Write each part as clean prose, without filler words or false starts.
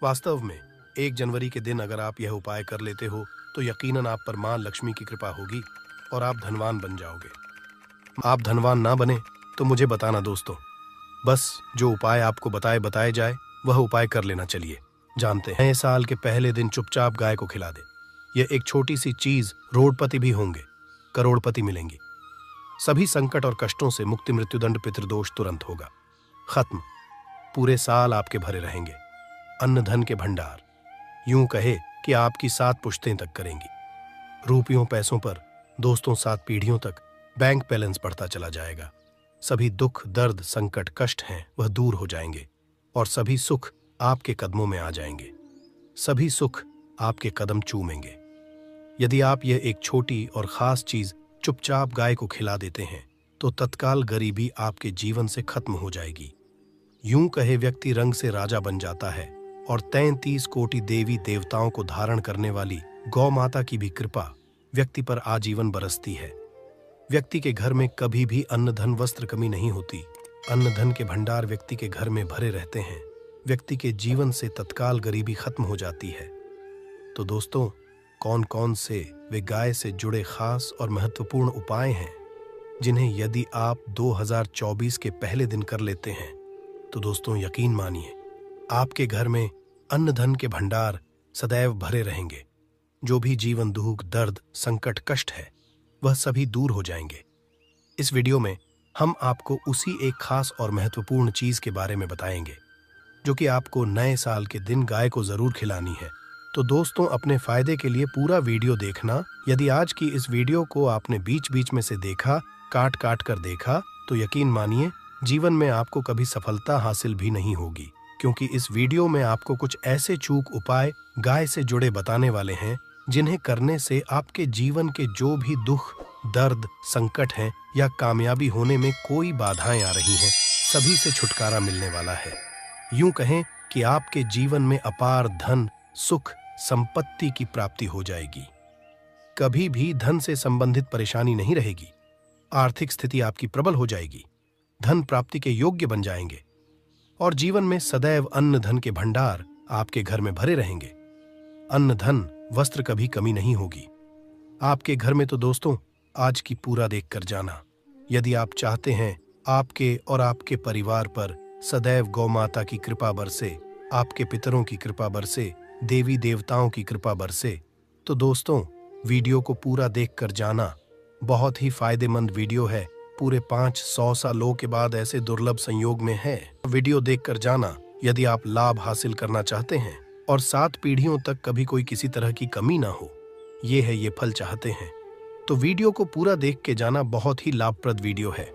वास्तव में 1 जनवरी के दिन अगर आप यह उपाय कर लेते हो तो यकीनन आप पर मां लक्ष्मी की कृपा होगी और आप धनवान बन जाओगे। आप धनवान ना बने तो मुझे बताना दोस्तों। बस जो उपाय आपको बताए जाए वह उपाय कर लेना। चलिए जानते हैं। नए साल के पहले दिन चुपचाप गाय को खिला दे। यह एक छोटी सी चीज, रोडपति भी होंगे, करोड़पति मिलेंगी। सभी संकट और कष्टों से मुक्ति, मृत्युदंड, पितृदोष तुरंत होगा खत्म। पूरे साल आपके भरे रहेंगे अन्न धन के भंडार। यूं कहे कि आपकी 7 पुश्तें तक करेंगी। रुपयों पैसों पर दोस्तों 7 पीढ़ियों तक बैंक बैलेंस बढ़ता चला जाएगा। सभी दुख दर्द संकट कष्ट हैं वह दूर हो जाएंगे और सभी सुख आपके कदमों में आ जाएंगे। सभी सुख आपके कदम चूमेंगे। यदि आप यह एक छोटी और खास चीज चुपचाप गाय को खिला देते हैं तो तत्काल गरीबी आपके जीवन से खत्म हो जाएगी। यूं कहे व्यक्ति रंग से राजा बन जाता है और 33 कोटि देवी देवताओं को धारण करने वाली गौ माता की भी कृपा व्यक्ति पर आजीवन बरसती है। व्यक्ति के घर में कभी भी अन्न धन वस्त्र कमी नहीं होती। अन्न धन के भंडार व्यक्ति के घर में भरे रहते हैं। व्यक्ति के जीवन से तत्काल गरीबी खत्म हो जाती है। तो दोस्तों, कौन कौन से वे गाय से जुड़े खास और महत्वपूर्ण उपाय हैं जिन्हें यदि आप 2024 के पहले दिन कर लेते हैं तो दोस्तों यकीन मानिए आपके घर में अन्न धन के भंडार सदैव भरे रहेंगे। जो भी जीवन दुख दर्द संकट कष्ट है वह सभी दूर हो जाएंगे। इस वीडियो में हम आपको उसी एक खास और महत्वपूर्ण चीज के बारे में बताएंगे जो कि आपको नए साल के दिन गाय को जरूर खिलानी है। तो दोस्तों, अपने फायदे के लिए पूरा वीडियो देखना। यदि आज की इस वीडियो को आपने बीच बीच में से देखा, काट काट कर देखा, तो यकीन मानिए जीवन में आपको कभी सफलता हासिल भी नहीं होगी, क्योंकि इस वीडियो में आपको कुछ ऐसे चूक उपाय गाय से जुड़े बताने वाले हैं जिन्हें करने से आपके जीवन के जो भी दुख दर्द संकट हैं या कामयाबी होने में कोई बाधाएं आ रही हैं, सभी से छुटकारा मिलने वाला है। यूं कहें कि आपके जीवन में अपार धन सुख संपत्ति की प्राप्ति हो जाएगी। कभी भी धन से संबंधित परेशानी नहीं रहेगी। आर्थिक स्थिति आपकी प्रबल हो जाएगी। धन प्राप्ति के योग्य बन जाएंगे और जीवन में सदैव अन्न धन के भंडार आपके घर में भरे रहेंगे। अन्न धन वस्त्र कभी कमी नहीं होगी आपके घर में। तो दोस्तों, आज की पूरा देखकर जाना। यदि आप चाहते हैं आपके और आपके परिवार पर सदैव गौ माता की कृपा बरसे, आपके पितरों की कृपा बरसे, देवी देवताओं की कृपा बरसे, तो दोस्तों वीडियो को पूरा देखकर जाना। बहुत ही फायदेमंद वीडियो है। पूरे 500 सालों के बाद ऐसे दुर्लभ संयोग में है। वीडियो देखकर जाना यदि आप लाभ हासिल करना चाहते हैं और 7 पीढ़ियों तक कभी कोई किसी तरह की कमी ना हो, ये फल चाहते हैं, तो वीडियो को पूरा देख के जाना। बहुत ही लाभप्रद वीडियो है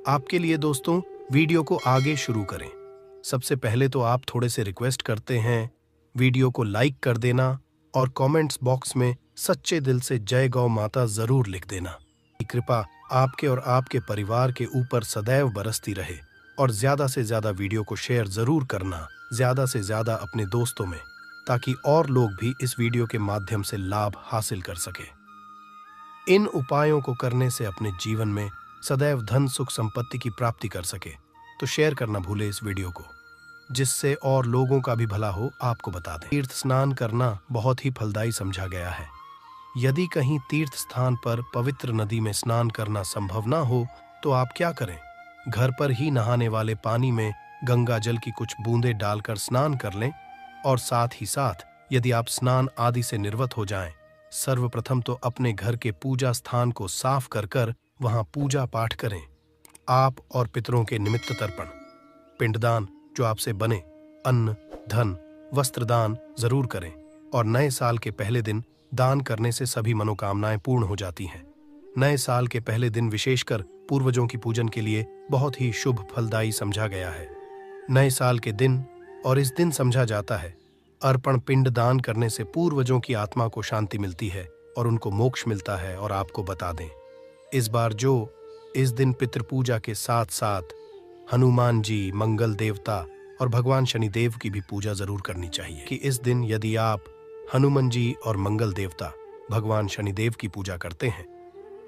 आपके लिए। दोस्तों, वीडियो को आगे शुरू करें सबसे पहले तो आप थोड़े से रिक्वेस्ट करते हैं, वीडियो को लाइक कर देना और कमेंट्स बॉक्स में सच्चे दिल से जय गौ माता जरूर लिख देना। कृपा आपके और आपके परिवार के ऊपर सदैव बरसती रहे और ज्यादा से ज्यादा वीडियो को शेयर जरूर करना, ज्यादा से ज्यादा अपने दोस्तों में, ताकि और लोग भी इस वीडियो के माध्यम से लाभ हासिल कर सके। इन उपायों को करने से अपने जीवन में सदैव धन सुख संपत्ति की प्राप्ति कर सके। तो शेयर करना भूले इस वीडियो को, जिससे और लोगों का भी भला हो। आपको बता दें, तीर्थ स्नान करना बहुत ही फलदायी समझा गया है। यदि कहीं तीर्थ स्थान पर पवित्र नदी में स्नान करना संभव ना हो तो आप क्या करें, घर पर ही नहाने वाले पानी में गंगा जल की कुछ बूंदें डालकर स्नान कर लें। और साथ ही साथ यदि आप स्नान आदि से निर्वत हो जाएं, सर्वप्रथम तो अपने घर के पूजा स्थान को साफ कर वहां पूजा पाठ करें। आप और पितरों के निमित्त तर्पण, पिंडदान जो आपसे बने, अन्न धन वस्त्र दान जरूर करें। और नए साल के पहले दिन दान करने से सभी मनोकामनाएं पूर्ण हो जाती हैं। नए साल के पहले दिन विशेषकर पूर्वजों की पूजन के लिए बहुत ही शुभ फलदायी समझा गया है। नए साल के दिन और इस दिन समझा जाता है अर्पण पिंड दान करने से पूर्वजों की आत्मा को शांति मिलती है और उनको मोक्ष मिलता है। और आपको बता दें, इस बार जो इस दिन पितृपूजा के साथ साथ हनुमान जी, मंगल देवता और भगवान शनिदेव की भी पूजा जरूर करनी चाहिए। कि इस दिन यदि आप हनुमान जी और मंगल देवता भगवान शनिदेव की पूजा करते हैं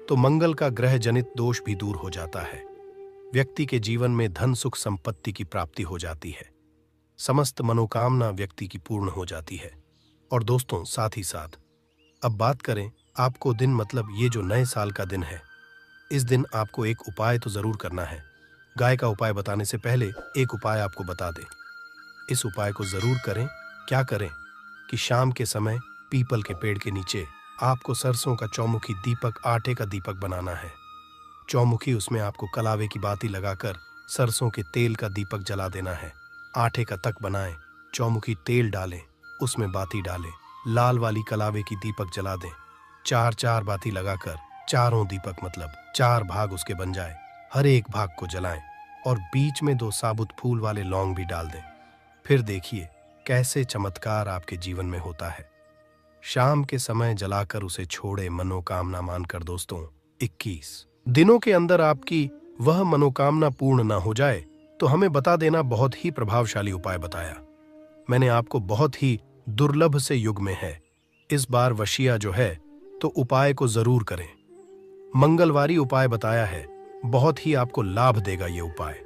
तो मंगल का ग्रह जनित दोष भी दूर हो जाता है। व्यक्ति के जीवन में धन सुख संपत्ति की प्राप्ति हो जाती है। समस्त मनोकामना व्यक्ति की पूर्ण हो जाती है। और दोस्तों, साथ ही साथ अब बात करें आपको दिन, मतलब ये जो नए साल का दिन है, इस दिन आपको एक उपाय तो जरूर करना है। गाय का उपाय बताने से पहले एक उपाय आपको बता दें। इस उपाय को जरूर करें। क्या करें कि शाम के समय पीपल के पेड़ के नीचे आपको सरसों का चौमुखी दीपक, आटे का दीपक बनाना है। चौमुखी, उसमें आपको कलावे की बाती लगाकर सरसों के तेल का दीपक जला देना है। आटे का तक बनाएं, चौमुखी तेल डालें, उसमें बाती डालें, लाल वाली कलावे की दीपक जला दें। 4-4 बाती लगाकर चारों दीपक, मतलब 4 भाग उसके बन जाए, हर एक भाग को जलाएं और बीच में 2 साबुत फूल वाले लौंग भी डाल दें। फिर देखिए कैसे चमत्कार आपके जीवन में होता है। शाम के समय जलाकर उसे छोड़े मनोकामना मानकर। दोस्तों, 21 दिनों के अंदर आपकी वह मनोकामना पूर्ण ना हो जाए तो हमें बता देना। बहुत ही प्रभावशाली उपाय बताया मैंने आपको, बहुत ही दुर्लभ से युग में है। इस बार वशिया जो है तो उपाय को जरूर करें। मंगलवारी उपाय बताया है, बहुत ही आपको लाभ देगा ये उपाय।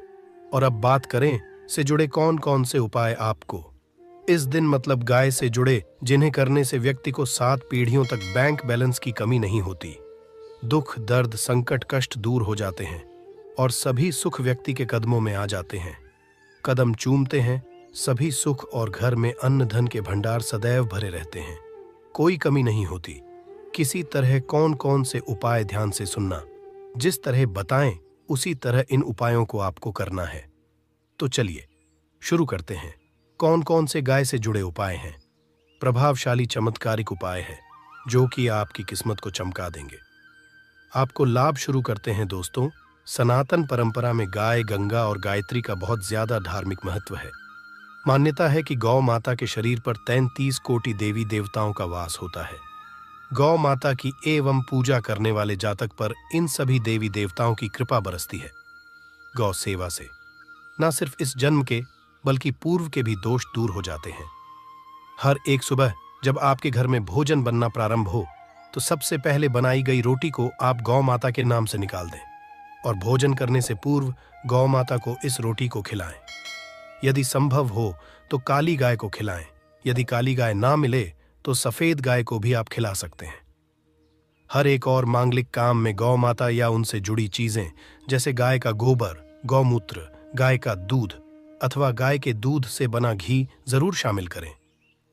और अब बात करें से जुड़े कौन कौन से उपाय आपको इस दिन, मतलब गाय से जुड़े, जिन्हें करने से व्यक्ति को 7 पीढ़ियों तक बैंक बैलेंस की कमी नहीं होती। दुख, दर्द, संकट, कष्ट दूर हो जाते हैं और सभी सुख व्यक्ति के कदमों में आ जाते हैं। कदम चूमते हैं, सभी सुख और घर में अन्न धन के भंडार सदैव भरे रहते हैं, कोई कमी नहीं होती। किसी तरह कौन कौन से उपाय ध्यान से सुनना, जिस तरह बताएं उसी तरह इन उपायों को आपको करना है। तो चलिए शुरू करते हैं। कौन कौन से गाय से जुड़े उपाय हैं? प्रभावशाली चमत्कारिक उपाय है जो कि आपकी किस्मत को चमका देंगे, आपको लाभ। शुरू करते हैं दोस्तों। सनातन परंपरा में गाय, गंगा और गायत्री का बहुत ज्यादा धार्मिक महत्व है। मान्यता है कि गौ माता के शरीर पर 33 कोटि देवी देवताओं का वास होता है। गौ माता की एवं पूजा करने वाले जातक पर इन सभी देवी देवताओं की कृपा बरसती है। गौ सेवा से न सिर्फ इस जन्म के बल्कि पूर्व के भी दोष दूर हो जाते हैं। हर एक सुबह जब आपके घर में भोजन बनना प्रारंभ हो तो सबसे पहले बनाई गई रोटी को आप गौ माता के नाम से निकाल दें और भोजन करने से पूर्व गौ माता को इस रोटी को खिलाएं। यदि संभव हो तो काली गाय को खिलाएं। यदि काली गाय ना मिले तो सफेद गाय को भी आप खिला सकते हैं। हर एक और मांगलिक काम में गौ माता या उनसे जुड़ी चीजें जैसे गाय का गोबर, गौमूत्र, गाय का दूध अथवा गाय के दूध से बना घी जरूर शामिल करें।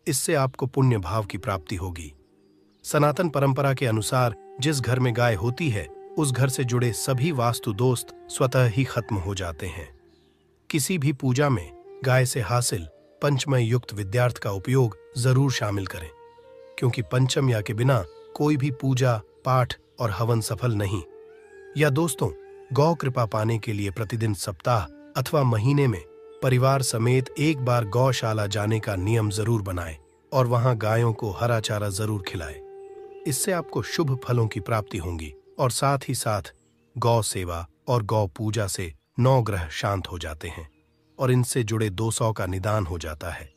इससे आपको पुण्य भाव की प्राप्ति होगी। सनातन परंपरा के अनुसार जिस घर में गाय होती है उस घर से जुड़े सभी वास्तु दोष स्वतः ही खत्म हो जाते हैं। किसी भी पूजा में गाय से हासिल पंचमय युक्त विद्यार्थ का उपयोग जरूर शामिल करें, क्योंकि पंचम या के बिना कोई भी पूजा, पाठ और हवन सफल नहीं। या दोस्तों, गौ कृपा पाने के लिए प्रतिदिन सप्ताह अथवा महीने में परिवार समेत एक बार गौशाला जाने का नियम जरूर बनाएं और वहां गायों को हरा चारा जरूर खिलाएं। इससे आपको शुभ फलों की प्राप्ति होगी और साथ ही साथ गौ सेवा और गौ पूजा से 9 ग्रह शांत हो जाते हैं और इनसे जुड़े 200 का निदान हो जाता है।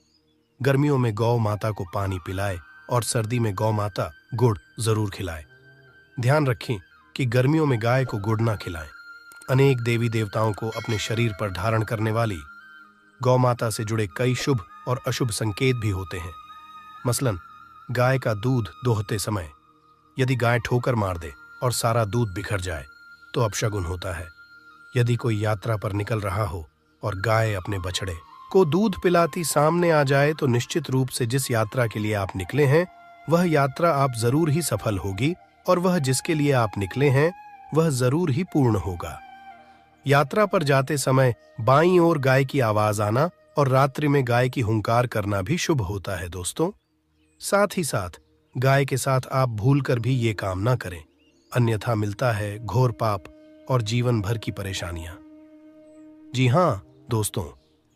गर्मियों में गौ माता को पानी पिलाए और सर्दी में गौ माता गुड़ जरूर खिलाए। ध्यान रखें कि गर्मियों में गाय को गुड़ ना खिलाएं। अनेक देवी देवताओं को अपने शरीर पर धारण करने वाली गौ माता से जुड़े कई शुभ और अशुभ संकेत भी होते हैं। मसलन गाय का दूध दोहते समय यदि गाय ठोकर मार दे और सारा दूध बिखर जाए तो अपशगुन होता है। यदि कोई यात्रा पर निकल रहा हो और गाय अपने बछड़े को दूध पिलाती सामने आ जाए तो निश्चित रूप से जिस यात्रा के लिए आप निकले हैं वह यात्रा आप जरूर ही सफल होगी और वह जिसके लिए आप निकले हैं वह जरूर ही पूर्ण होगा। यात्रा पर जाते समय बाईं ओर गाय की आवाज आना और रात्रि में गाय की हुंकार करना भी शुभ होता है दोस्तों। साथ ही साथ गाय के साथ आप भूलकर भी ये काम ना करें, अन्यथा मिलता है घोर पाप और जीवन भर की परेशानियां। जी हाँ दोस्तों,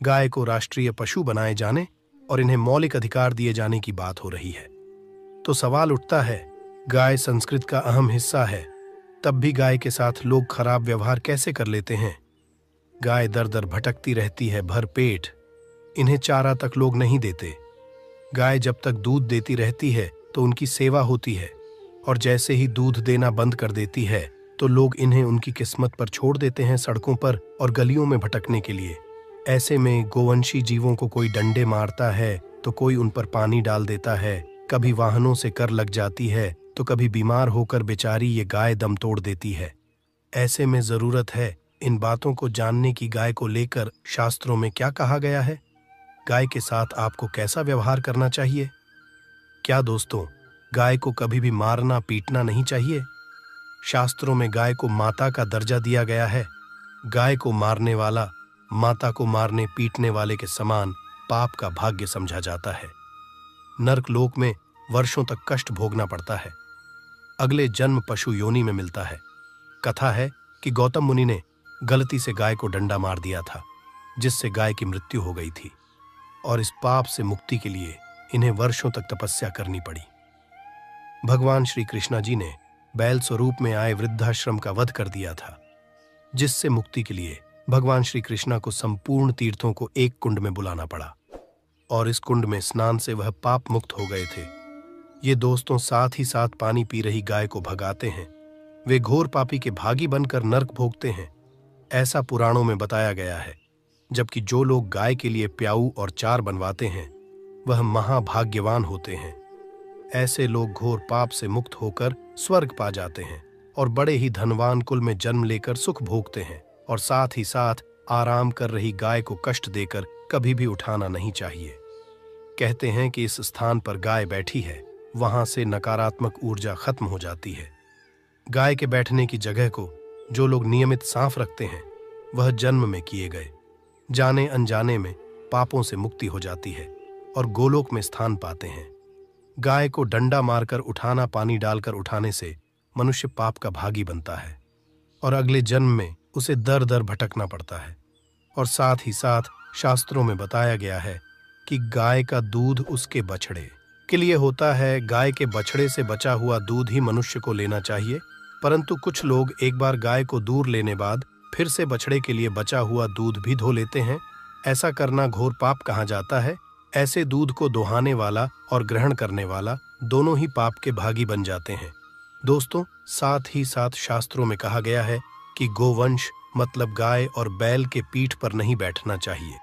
गाय को राष्ट्रीय पशु बनाए जाने और इन्हें मौलिक अधिकार दिए जाने की बात हो रही है। तो सवाल उठता है, गाय संस्कृत का अहम हिस्सा है, तब भी गाय के साथ लोग खराब व्यवहार कैसे कर लेते हैं? गाय दर दर भटकती रहती है भर पेट, इन्हें चारा तक लोग नहीं देते। गाय जब तक दूध देती रहती है तो उनकी सेवा होती है और जैसे ही दूध देना बंद कर देती है तो लोग इन्हें उनकी किस्मत पर छोड़ देते हैं सड़कों पर और गलियों में भटकने के लिए। ऐसे में गोवंशी जीवों को कोई डंडे मारता है तो कोई उन पर पानी डाल देता है, कभी वाहनों से कर लग जाती है तो कभी बीमार होकर बेचारी ये गाय दम तोड़ देती है। ऐसे में जरूरत है इन बातों को जानने की गाय को लेकर शास्त्रों में क्या कहा गया है, गाय के साथ आपको कैसा व्यवहार करना चाहिए। क्या दोस्तों, गाय को कभी भी मारना पीटना नहीं चाहिए। शास्त्रों में गाय को माता का दर्जा दिया गया है। गाय को मारने वाला माता को मारने पीटने वाले के समान पाप का भाग्य समझा जाता है। नरक लोक में वर्षों तक कष्ट भोगना पड़ता है। अगले जन्म पशु योनि में मिलता है। कथा है कि गौतम मुनि ने गलती से गाय को डंडा मार दिया था, जिससे गाय की मृत्यु हो गई थी, और इस पाप से मुक्ति के लिए इन्हें वर्षों तक तपस्या करनी पड़ी। भगवान श्री कृष्णा जी ने बैल स्वरूप में आए वृद्धाश्रम का वध कर दिया था, जिससे मुक्ति के लिए भगवान श्री कृष्णा को संपूर्ण तीर्थों को एक कुंड में बुलाना पड़ा, और इस कुंड में स्नान से वह पाप मुक्त हो गए थे। ये दोस्तों साथ ही साथ पानी पी रही गाय को भगाते हैं। वे घोर पापी के भागी बनकर नरक भोगते हैं, ऐसा पुराणों में बताया गया है। जबकि जो लोग गाय के लिए प्याऊ और चार बनवाते हैं वह महाभाग्यवान होते हैं। ऐसे लोग घोर पाप से मुक्त होकर स्वर्ग पा जाते हैं और बड़े ही धनवान कुल में जन्म लेकर सुख भोगते हैं। और साथ ही साथ आराम कर रही गाय को कष्ट देकर कभी भी उठाना नहीं चाहिए। कहते हैं कि इस स्थान पर गाय बैठी है, वहां से नकारात्मक ऊर्जा खत्म हो जाती है। गाय के बैठने की जगह को जो लोग नियमित साफ रखते हैं वह जन्म में किए गए जाने अनजाने में पापों से मुक्ति हो जाती है और गोलोक में स्थान पाते हैं। गाय को डंडा मारकर उठाना, पानी डालकर उठाने से मनुष्य पाप का भागी बनता है और अगले जन्म में उसे दर दर भटकना पड़ता है। और साथ ही साथ शास्त्रों में बताया गया है कि गाय का दूध उसके बछड़े के लिए होता है। गाय के बछड़े से बचा हुआ दूध ही मनुष्य को लेना चाहिए, परंतु कुछ लोग एक बार गाय को दूर लेने बाद फिर से बछड़े के लिए बचा हुआ दूध भी धो लेते हैं। ऐसा करना घोर पाप कहा जाता है। ऐसे दूध को दोहाने वाला और ग्रहण करने वाला दोनों ही पाप के भागी बन जाते हैं। दोस्तों, साथ ही साथ शास्त्रों में कहा गया है कि गोवंश मतलब गाय और बैल के पीठ पर नहीं बैठना चाहिए।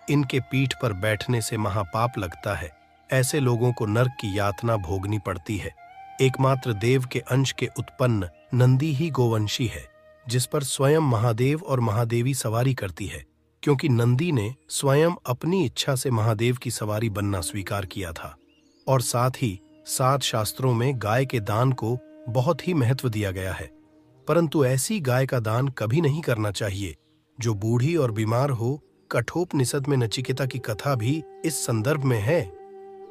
इनके पीठ पर बैठने से महापाप लगता है। ऐसे लोगों को नरक की यातना भोगनी पड़ती है। एकमात्र देव के अंश के उत्पन्न नंदी ही गोवंशी है, जिस पर स्वयं महादेव और महादेवी सवारी करती है, क्योंकि नंदी ने स्वयं अपनी इच्छा से महादेव की सवारी बनना स्वीकार किया था। और साथ ही साथ शास्त्रों में गाय के दान को बहुत ही महत्व दिया गया है, परंतु ऐसी गाय का दान कभी नहीं करना चाहिए जो बूढ़ी और बीमार हो। कठोपनिषद में नचिकेता की कथा भी इस संदर्भ में है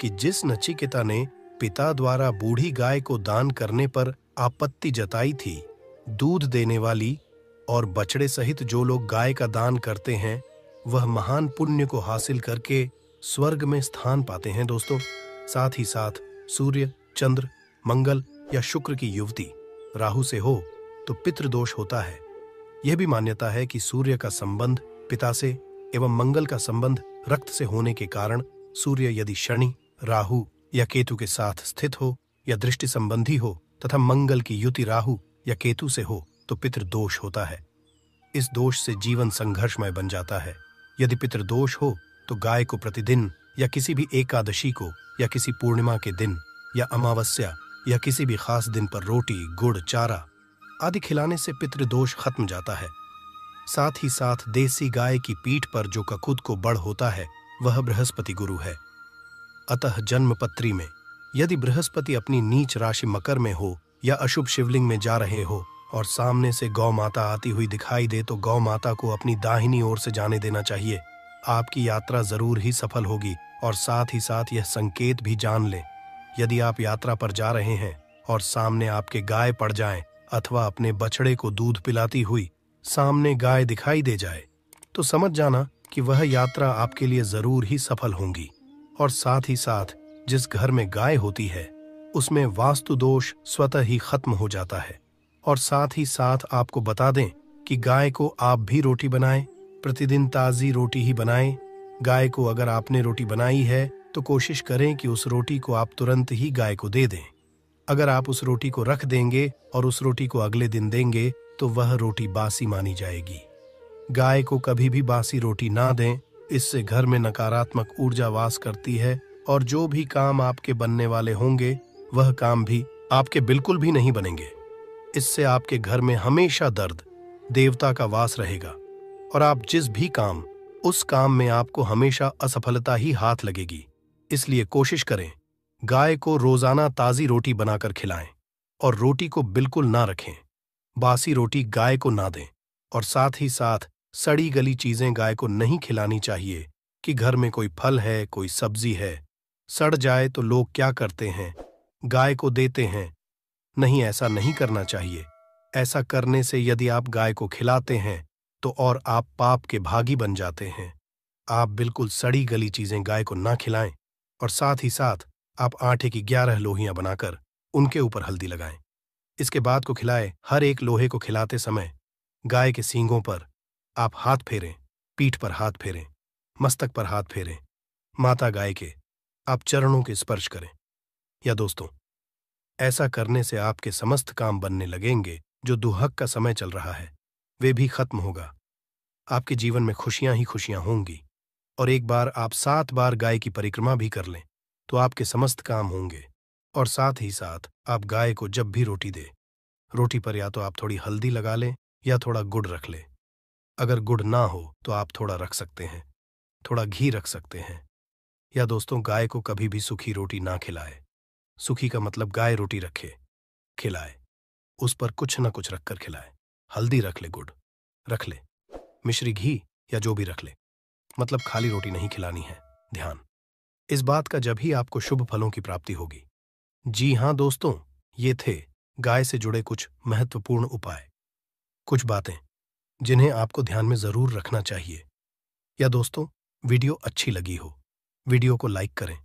कि जिस नचिकेता ने पिता द्वारा बूढ़ी गाय को दान करने पर आपत्ति जताई थी, दूध देने वाली और बछड़े सहित जो लोग गाय का दान करते हैं वह महान पुण्य को हासिल करके स्वर्ग में स्थान पाते हैं। दोस्तों, साथ ही साथ सूर्य, चंद्र, मंगल या शुक्र की युवती राहु से हो तो पितृदोष होता है। यह भी मान्यता है कि सूर्य का संबंध पिता से एवं मंगल का संबंध रक्त से होने के कारण सूर्य यदि शनि, राहु या केतु के साथ स्थित हो या दृष्टि संबंधी हो तथा मंगल की युति राहु या केतु से हो तो पितृदोष होता है। इस दोष से जीवन संघर्षमय बन जाता है। यदि पितृदोष हो तो गाय को प्रतिदिन या किसी भी एकादशी को या किसी पूर्णिमा के दिन या अमावस्या या किसी भी खास दिन पर रोटी, गुड़, चारा आदि खिलाने से पितृदोष खत्म जाता है। साथ ही साथ देसी गाय की पीठ पर जो ककुत को बड़ होता है वह बृहस्पति गुरु है। अतः जन्म पत्री में यदि बृहस्पति अपनी नीच राशि मकर में हो या अशुभ शिवलिंग में जा रहे हो और सामने से गौ माता आती हुई दिखाई दे तो गौ माता को अपनी दाहिनी ओर से जाने देना चाहिए। आपकी यात्रा जरूर ही सफल होगी। और साथ ही साथ यह संकेत भी जान लें, यदि आप यात्रा पर जा रहे हैं और सामने आपके गाय पड़ जाएं अथवा अपने बछड़े को दूध पिलाती हुई सामने गाय दिखाई दे जाए तो समझ जाना कि वह यात्रा आपके लिए जरूर ही सफल होगी। और साथ ही साथ जिस घर में गाय होती है उसमें वास्तु दोष स्वतः ही खत्म हो जाता है। और साथ ही साथ आपको बता दें कि गाय को आप भी रोटी बनाएं, प्रतिदिन ताज़ी रोटी ही बनाएं। गाय को अगर आपने रोटी बनाई है तो कोशिश करें कि उस रोटी को आप तुरंत ही गाय को दे दें। अगर आप उस रोटी को रख देंगे और उस रोटी को अगले दिन देंगे तो वह रोटी बासी मानी जाएगी। गाय को कभी भी बासी रोटी ना दें, इससे घर में नकारात्मक ऊर्जा वास करती है और जो भी काम आपके बनने वाले होंगे वह काम भी आपके बिल्कुल भी नहीं बनेंगे। इससे आपके घर में हमेशा दर्द, देवता का वास रहेगा और आप जिस भी काम, उस काम में आपको हमेशा असफलता ही हाथ लगेगी। इसलिए कोशिश करें गाय को रोजाना ताजी रोटी बनाकर खिलाएं और रोटी को बिल्कुल ना रखें। बासी रोटी गाय को ना दें और साथ ही साथ सड़ी गली चीजें गाय को नहीं खिलानी चाहिए कि घर में कोई फल है, कोई सब्जी है, सड़ जाए तो लोग क्या करते हैं, गाय को देते हैं। नहीं, ऐसा नहीं करना चाहिए। ऐसा करने से यदि आप गाय को खिलाते हैं तो और आप पाप के भागी बन जाते हैं। आप बिल्कुल सड़ी गली चीजें गाय को ना खिलाएं और साथ ही साथ आप आटे की 11 लोहियां बनाकर उनके ऊपर हल्दी लगाएं। इसके बाद को खिलाए हर एक लोहे को खिलाते समय गाय के सींगों पर आप हाथ फेरें, पीठ पर हाथ फेरें, मस्तक पर हाथ फेरें, माता गाय के आप चरणों के स्पर्श करें। या दोस्तों, ऐसा करने से आपके समस्त काम बनने लगेंगे। जो दुहक का समय चल रहा है वे भी खत्म होगा। आपके जीवन में खुशियां ही खुशियां होंगी और एक बार आप 7 बार गाय की परिक्रमा भी कर लें तो आपके समस्त काम होंगे। और साथ ही साथ आप गाय को जब भी रोटी दें, रोटी पर या तो आप थोड़ी हल्दी लगा लें या थोड़ा गुड़ रख लें। अगर गुड़ ना हो तो आप थोड़ा रख सकते हैं, थोड़ा घी रख सकते हैं। या दोस्तों, गाय को कभी भी सूखी रोटी ना खिलाए। सूखी का मतलब गाय रोटी रखे, खिलाए, उस पर कुछ न कुछ रखकर खिलाए। हल्दी रख ले, गुड़ रख ले, मिश्री घी या जो भी रख ले, मतलब खाली रोटी नहीं खिलानी है। ध्यान इस बात का, जब ही आपको शुभ फलों की प्राप्ति होगी। जी हाँ दोस्तों, ये थे गाय से जुड़े कुछ महत्वपूर्ण उपाय, कुछ बातें जिन्हें आपको ध्यान में जरूर रखना चाहिए। या दोस्तों, वीडियो अच्छी लगी हो, वीडियो को लाइक करें,